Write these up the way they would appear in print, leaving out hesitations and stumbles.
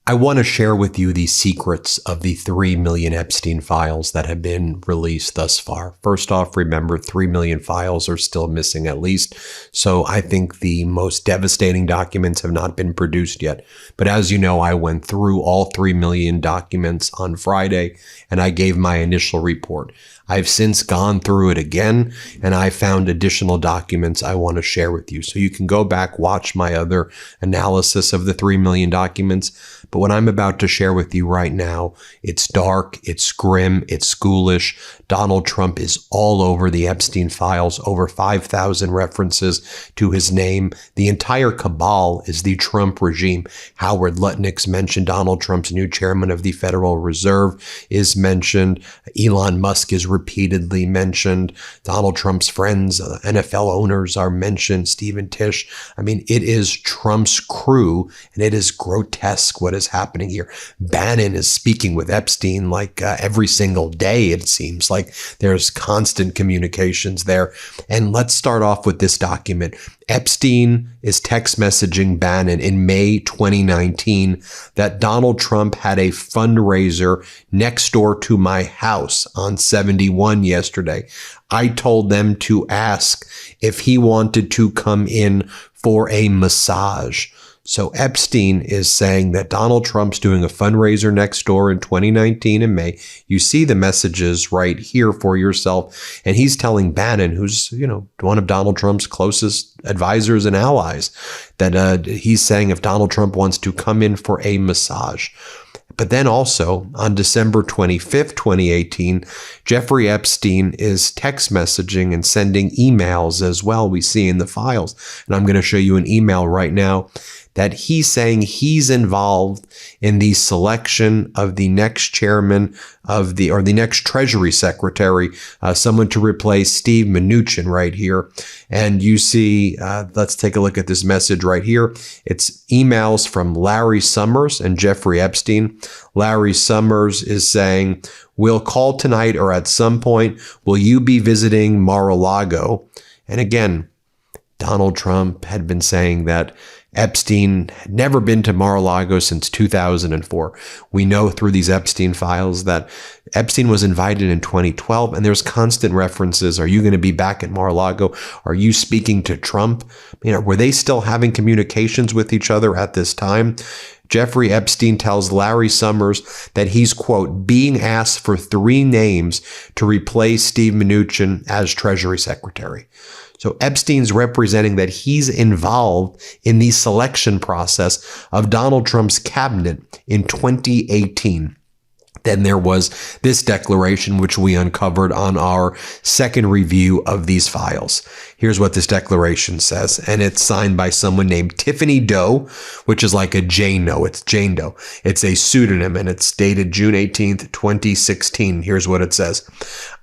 I want to share with you the secrets of the 3 million Epstein files that have been released thus far. First off, remember 3 million files are still missing at least. So I think the most devastating documents have not been produced yet. But as you know, I went through all 3 million documents on Friday and I gave my initial report. I've since gone through it again and I found additional documents I want to share with you. So you can go back, watch my other analysis of the 3 million documents. But what I'm about to share with you right now, it's dark, it's grim, it's schoolish. Donald Trump is all over the Epstein files, over 5,000 references to his name. The entire cabal is the Trump regime. Howard Lutnick's mentioned. Donald Trump's new chairman of the Federal Reserve is mentioned. Elon Musk is repeatedly mentioned. Donald Trump's friends, NFL owners are mentioned. Stephen Tisch. I mean, it is Trump's crew, and it is grotesque what is happening here. Bannon is speaking with Epstein like every single day, it seems like there's constant communications there. And let's start off with this document. Epstein is text messaging Bannon in May 2019 that Donald Trump had a fundraiser next door to my house on 71 yesterday. I told them to ask if he wanted to come in for a massage. So Epstein is saying that Donald Trump's doing a fundraiser next door in 2019 in May. You see the messages right here for yourself. And he's telling Bannon, who's, one of Donald Trump's closest advisors and allies, that he's saying if Donald Trump wants to come in for a massage. But then also on December 25th, 2018, Jeffrey Epstein is text messaging and sending emails as well. We see in the files. And I'm going to show you an email right now that he's saying he's involved in the selection of the next chairman of the next Treasury Secretary, someone to replace Steve Mnuchin right here. And you see, let's take a look at this message right here. It's emails from Larry Summers and Jeffrey Epstein. Larry Summers is saying, "We'll call tonight or at some point. Will you be visiting Mar-a-Lago?" And again, Donald Trump had been saying that Epstein had never been to Mar-a-Lago since 2004. We know through these Epstein files that Epstein was invited in 2012, and there's constant references. Are you going to be back at Mar-a-Lago? Are you speaking to Trump? Were they still having communications with each other at this time? Jeffrey Epstein tells Larry Summers that he's, quote, being asked for 3 names to replace Steve Mnuchin as Treasury Secretary. So Epstein's representing that he's involved in the selection process of Donald Trump's cabinet in 2018. Then there was this declaration, which we uncovered on our second review of these files. Here's what this declaration says, and it's signed by someone named Tiffany Doe, which is like a Jane Doe. It's Jane Doe. It's a pseudonym, and it's dated June 18th, 2016. Here's what it says.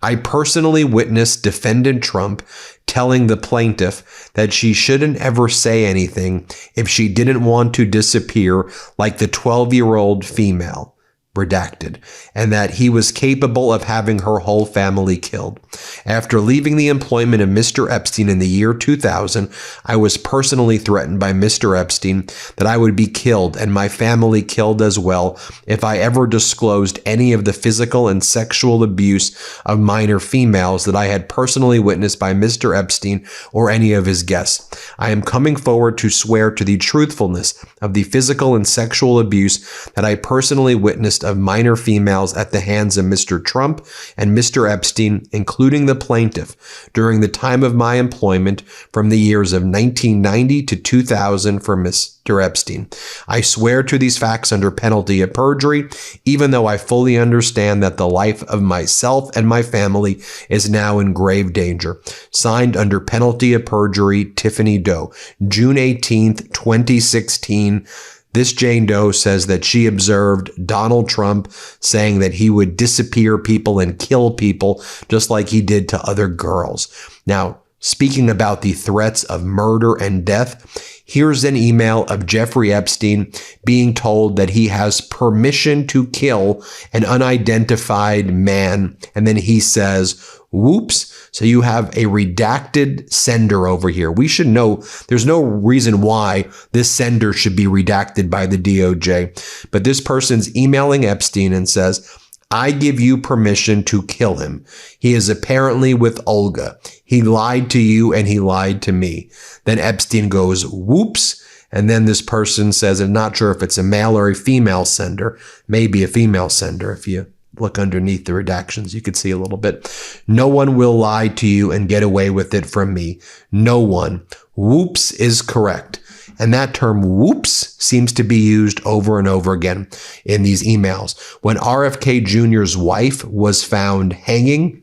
"I personally witnessed defendant Trump telling the plaintiff that she shouldn't ever say anything if she didn't want to disappear like the 12-year-old female. Redacted, and that he was capable of having her whole family killed. After leaving the employment of Mr. Epstein in the year 2000, I was personally threatened by Mr. Epstein that I would be killed and my family killed as well if I ever disclosed any of the physical and sexual abuse of minor females that I had personally witnessed by Mr. Epstein or any of his guests. I am coming forward to swear to the truthfulness of the physical and sexual abuse that I personally witnessed of minor females at the hands of Mr. Trump and Mr. Epstein, including the plaintiff, during the time of my employment from the years of 1990 to 2000 for Mr. Epstein. I swear to these facts under penalty of perjury, even though I fully understand that the life of myself and my family is now in grave danger. Signed under penalty of perjury, Tiffany Doe, June 18th, 2016. This Jane Doe says that she observed Donald Trump saying that he would disappear people and kill people just like he did to other girls. Now, speaking about the threats of murder and death, here's an email of Jeffrey Epstein being told that he has permission to kill an unidentified man. And then he says, Whoops. So you have a redacted sender over here. We should know there's no reason why this sender should be redacted by the DOJ. But this person's emailing Epstein and says, I give you permission to kill him. He is apparently with Olga. He lied to you and he lied to me. Then Epstein goes, whoops. And then this person says, I'm not sure if it's a male or a female sender, maybe a female sender. If you look underneath the redactions, you could see a little bit. No one will lie to you and get away with it from me. No one. Whoops is correct. And that term whoops seems to be used over and over again in these emails. When RFK Jr.'s wife was found hanging,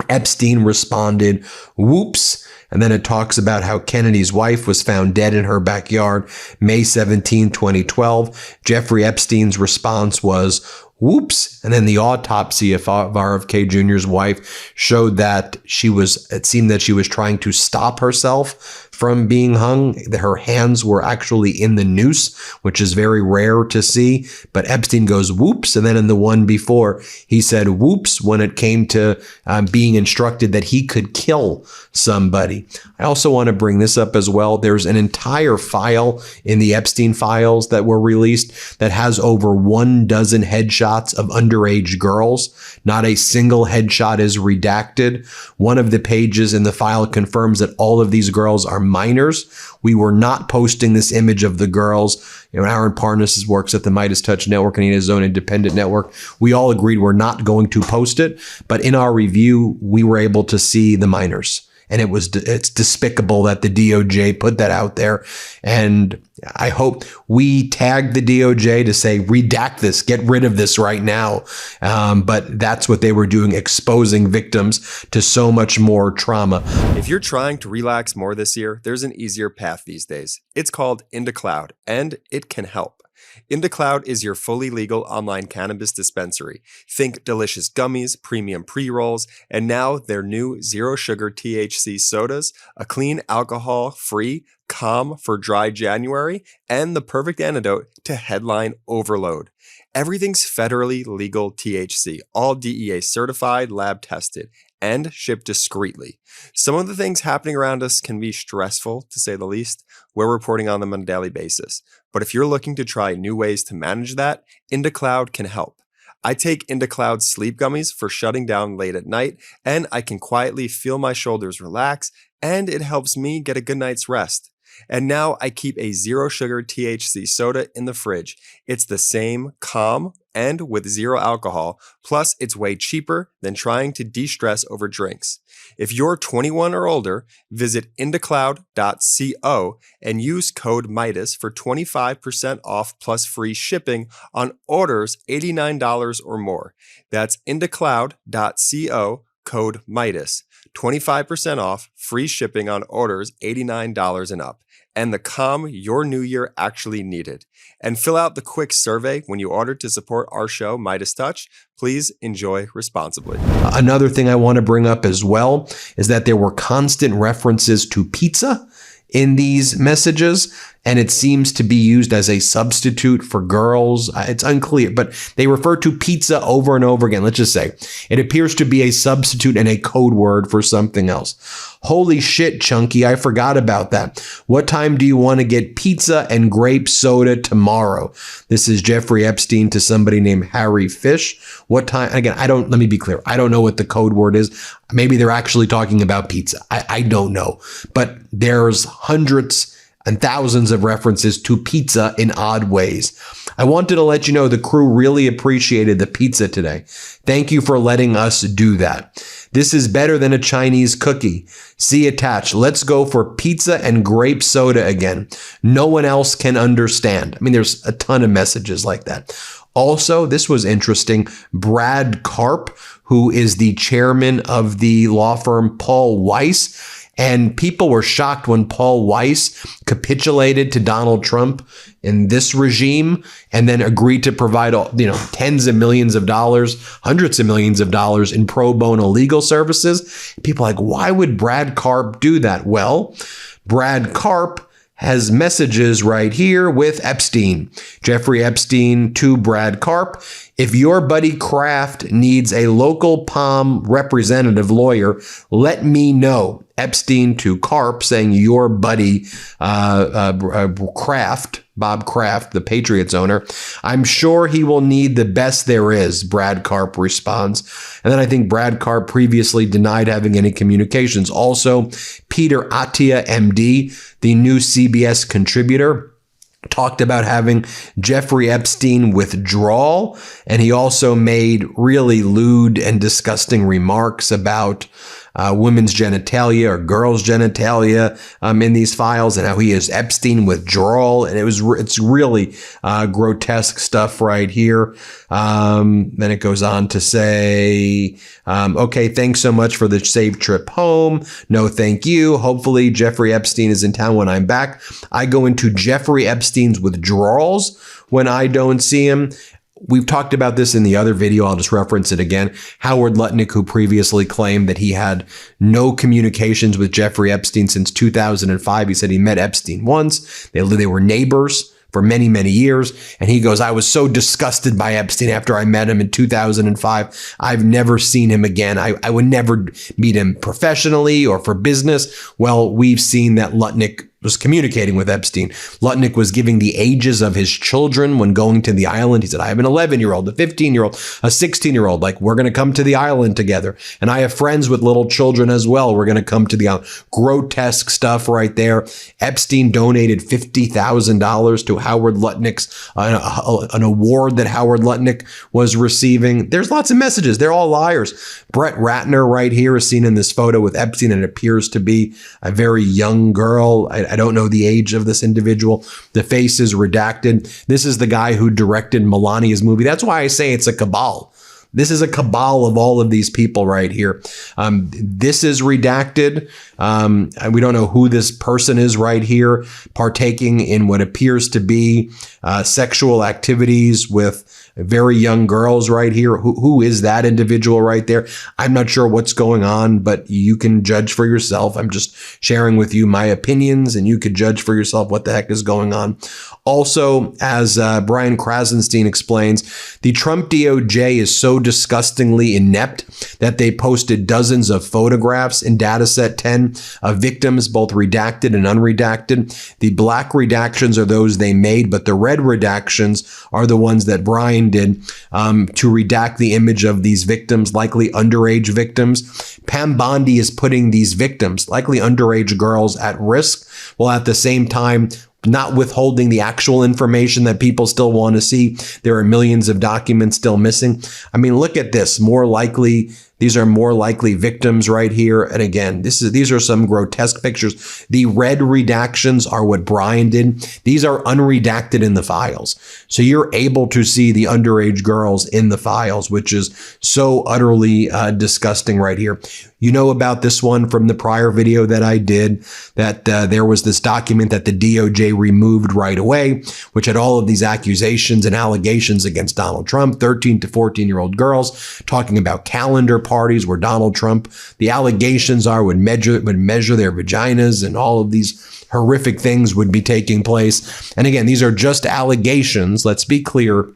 Epstein responded, whoops. And then it talks about how Kennedy's wife was found dead in her backyard, May 17, 2012. Jeffrey Epstein's response was, whoops. And then the autopsy of RFK Jr.'s wife showed that it seemed that she was trying to stop herself from being hung. Her hands were actually in the noose, which is very rare to see. But Epstein goes whoops. And then in the one before, he said whoops when it came to being instructed that he could kill somebody. I also want to bring this up as well. There's an entire file in the Epstein files that were released that has over 12 headshots of underage girls. Not a single headshot is redacted. One of the pages in the file confirms that all of these girls are minors. We were not posting this image of the girls. Aaron Parnas works at the MeidasTouch network and he has his own independent network. We all agreed we're not going to post it, but in our review, we were able to see the minors. And it's despicable that the DOJ put that out there. And I hope we tagged the DOJ to say, redact this, get rid of this right now. But that's what they were doing, exposing victims to so much more trauma. If you're trying to relax more this year, there's an easier path these days. It's called IndaCloud, and it can help. IndaCloud is your fully legal online cannabis dispensary. Think delicious gummies, premium pre-rolls, and now their new zero-sugar THC sodas, a clean alcohol-free calm for dry January, and the perfect antidote to headline overload. Everything's federally legal THC, all DEA certified, lab tested, and shipped discreetly. Some of the things happening around us can be stressful, to say the least. We're reporting on them on a daily basis. But if you're looking to try new ways to manage that, IndaCloud can help. I take IndaCloud sleep gummies for shutting down late at night, and I can quietly feel my shoulders relax, and it helps me get a good night's rest. And now I keep a zero-sugar THC soda in the fridge. It's the same calm and with zero alcohol, plus it's way cheaper than trying to de-stress over drinks. If you're 21 or older, visit indacloud.co and use code Meidas for 25% off plus free shipping on orders $89 or more. That's indacloud.co, code Meidas. 25% off, free shipping on orders $89 and up, and the calm your new year actually needed. And fill out the quick survey when you order to support our show, MeidasTouch. Please enjoy responsibly. Another thing I want to bring up as well is that there were constant references to pizza in these messages, and it seems to be used as a substitute for girls. It's unclear, but they refer to pizza over and over again. Let's just say it appears to be a substitute and a code word for something else. Holy shit, Chunky, I forgot about that. What time do you want to get pizza and grape soda tomorrow? This is Jeffrey Epstein to somebody named Harry Fish. What time? Again, let me be clear. I don't know what the code word is. Maybe they're actually talking about pizza. I don't know. But there's hundreds and thousands of references to pizza in odd ways. I wanted to let you know the crew really appreciated the pizza today. Thank you for letting us do that. This is better than a Chinese cookie. See attached. Let's go for pizza and grape soda again. No one else can understand. I mean, there's a ton of messages like that. Also, this was interesting. Brad Karp, who is the chairman of the law firm Paul Weiss, and people were shocked when Paul Weiss capitulated to Donald Trump in this regime and then agreed to provide, tens of millions of dollars, hundreds of millions of dollars in pro bono legal services. People are like, why would Brad Karp do that? Well, Brad Karp has messages right here with Epstein. Jeffrey Epstein to Brad Karp. If your buddy Kraft needs a local Palm representative lawyer, let me know. Epstein to Karp, saying your buddy Kraft, Bob Kraft, the Patriots owner, I'm sure he will need the best there is, Brad Karp responds. And then I think Brad Karp previously denied having any communications. Also, Peter Attia, MD, the new CBS contributor, talked about having Jeffrey Epstein withdrawal, and he also made really lewd and disgusting remarks about women's genitalia or girls' genitalia in these files, and how he is Epstein withdrawal, and it's really grotesque stuff right here. Then it goes on to say, okay, thanks so much for the safe trip home. No, thank you. Hopefully Jeffrey Epstein is in town when I'm back. I go into Jeffrey Epstein's withdrawals when I don't see him. We've talked about this in the other video. I'll just reference it again. Howard Lutnick, who previously claimed that he had no communications with Jeffrey Epstein since 2005. He said he met Epstein once. They were neighbors for many, many years. And he goes, I was so disgusted by Epstein after I met him in 2005. I've never seen him again. I would never meet him professionally or for business. Well, we've seen that Lutnick was communicating with Epstein. Lutnick was giving the ages of his children when going to the island. He said, I have an 11-year-old, a 15-year-old, a 16-year-old. Like, we're going to come to the island together. And I have friends with little children as well. We're going to come to the island. Grotesque stuff right there. Epstein donated $50,000 to Howard Lutnick's, an award that Howard Lutnick was receiving. There's lots of messages. They're all liars. Brett Ratner right here is seen in this photo with Epstein, and it appears to be a very young girl. I don't know the age of this individual. The face is redacted. This is the guy who directed Melania's movie. That's why I say it's a cabal. This is a cabal of all of these people right here. This is redacted. We don't know who this person is right here, partaking in what appears to be sexual activities with very young girls right here. Who is that individual right there? I'm not sure what's going on, but you can judge for yourself. I'm just sharing with you my opinions, and you could judge for yourself what the heck is going on. Also, as Brian Krasenstein explains, the Trump DOJ is so disgustingly inept that they posted dozens of photographs in dataset 10 of victims, both redacted and unredacted. The black redactions are those they made, but the red redactions are the ones that Brian did to redact the image of these victims, likely underage victims. Pam Bondi is putting these victims, likely underage girls, at risk, while at the same time not withholding the actual information that people still want to see. There are millions of documents still missing. I mean, look at this. These are more likely victims right here. And again, these are some grotesque pictures. The red redactions are what Brian did. These are unredacted in the files. So you're able to see the underage girls in the files, which is so utterly disgusting right here. You know about this one from the prior video that I did, that there was this document that the DOJ removed right away, which had all of these accusations and allegations against Donald Trump, 13 to 14-year-old girls, talking about calendar parties where Donald Trump, the allegations are, would measure their vaginas, and all of these horrific things would be taking place. And again, these are just allegations. Let's be clear.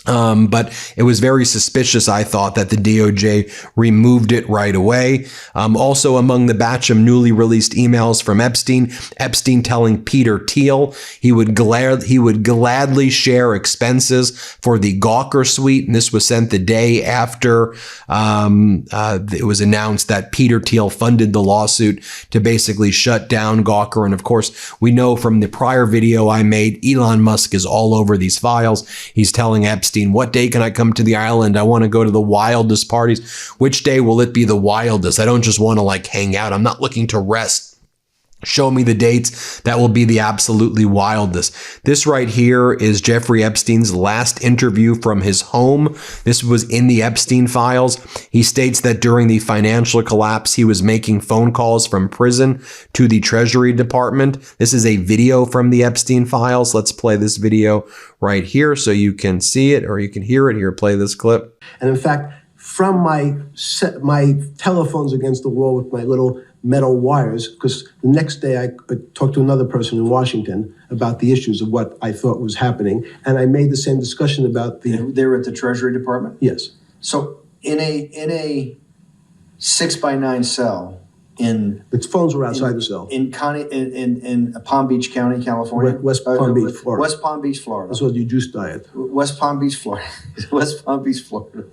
But it was very suspicious, I thought, that the DOJ removed it right away. Also among the batch of newly released emails from Epstein telling Peter Thiel he would gladly share expenses for the Gawker suite. And this was sent the day after it was announced that Peter Thiel funded the lawsuit to basically shut down Gawker. And of course, we know from the prior video I made, Elon Musk is all over these files. He's telling Epstein, what day can I come to the island? I want to go to the wildest parties. Which day will it be the wildest? I don't just want to hang out. I'm not looking to rest. Show me the dates that will be the absolutely wildest. This right here is Jeffrey Epstein's last interview from his home. This was in the Epstein files. He states that during the financial collapse, he was making phone calls from prison to the Treasury Department. This is a video from the Epstein files. Let's play this video right here so you can see it or you can hear it. Here, play this clip. And in fact, from my telephones against the wall with my little metal wires, because the next day I talked to another person in Washington about the issues of what I thought was happening, and I made the same discussion about the... They were at the Treasury Department? Yes. So in a 6x9 cell in... The phones were outside the cell. In Palm Beach County, California? West Palm Beach, Florida. West Palm Beach, Florida. That's what your juice diet. West Palm Beach, Florida. West Palm Beach, Florida.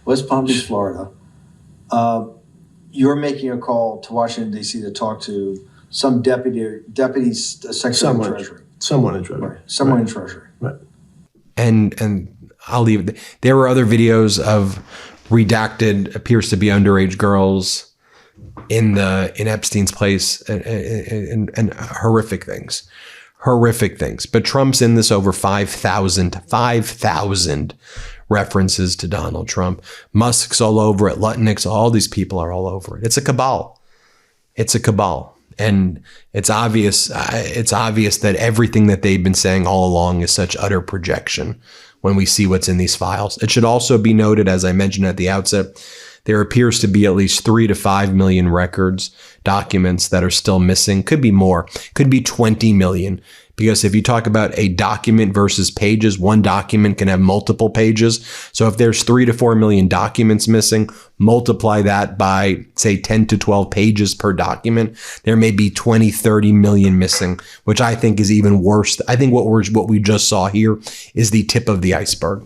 West Palm Beach, Florida. You're making a call to Washington, D.C. to talk to some deputy secretary of Treasury. Someone in Treasury. Right. Someone in Treasury. Right. And I'll leave it. There were other videos of redacted, appears to be underage girls in Epstein's place, and horrific things. But Trump's in this over 5,000 references to Donald Trump. Musk's all over it. Lutnick's, all these people are all over it. It's a cabal. And it's obvious that everything that they've been saying all along is such utter projection when we see what's in these files. It should also be noted, as I mentioned at the outset, there appears to be at least 3 to 5 million records, documents that are still missing. Could be more, could be 20 million. Because if you talk about a document versus pages, one document can have multiple pages. So if there's 3 to 4 million documents missing, multiply that by, say, 10 to 12 pages per document, there may be 20, 30 million missing, which I think is even worse. I think what we just saw here is the tip of the iceberg.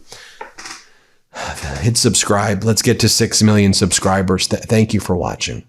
Hit subscribe. Let's get to 6 million subscribers. Thank you for watching.